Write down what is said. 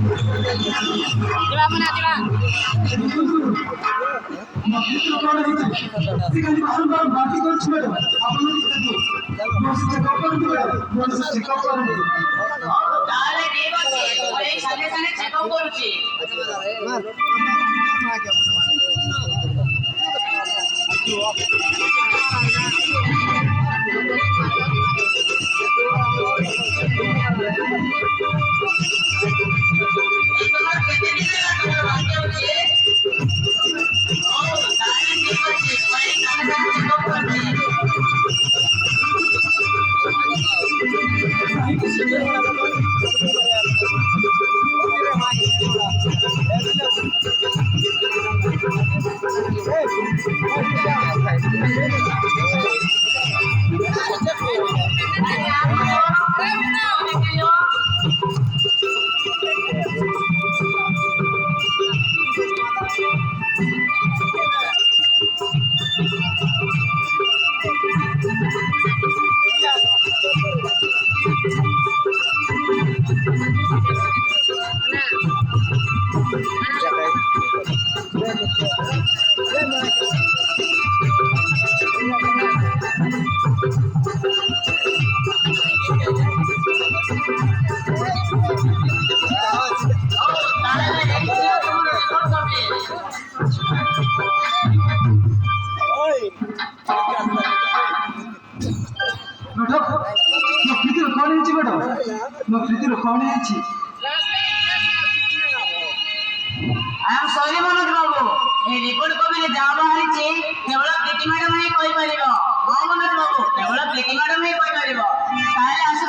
ଯିବା ମାନେ ଯିବା ତାହେଲେ ଠିକ ଅଛି ମୁଁ ଏଇ ସାଙ୍ଗେ ସାଙ୍ଗେ ଚେକଅପ୍ କରୁଛି। ଏଇ ତମର କେତେ ଦିନ ହେଲା ତମର ବାକି ଅଛି? ହଉ ତାହେଲେ ଠିକ ଅଛି ମୁଁ ଏଇ ସାଙ୍ଗେ ସାଙ୍ଗେ ଚେକଅପ୍ କରୁଛି। ସରି ମନୋଜ ବାବୁ ଏ ରିପୋର୍ଟ କପିରେ ଯାହା ବାହାରିଛି କେବଳ ପ୍ରୀତି ମ୍ୟାଡାମ ହିଁ କହିପାରିବ। ହଁ ମନୋଜ ବାବୁ କେବଳ ପ୍ରୀତି ମ୍ୟାଡାମ ହିଁ କହିପାରିବ। ତାହେଲେ ଆସୁ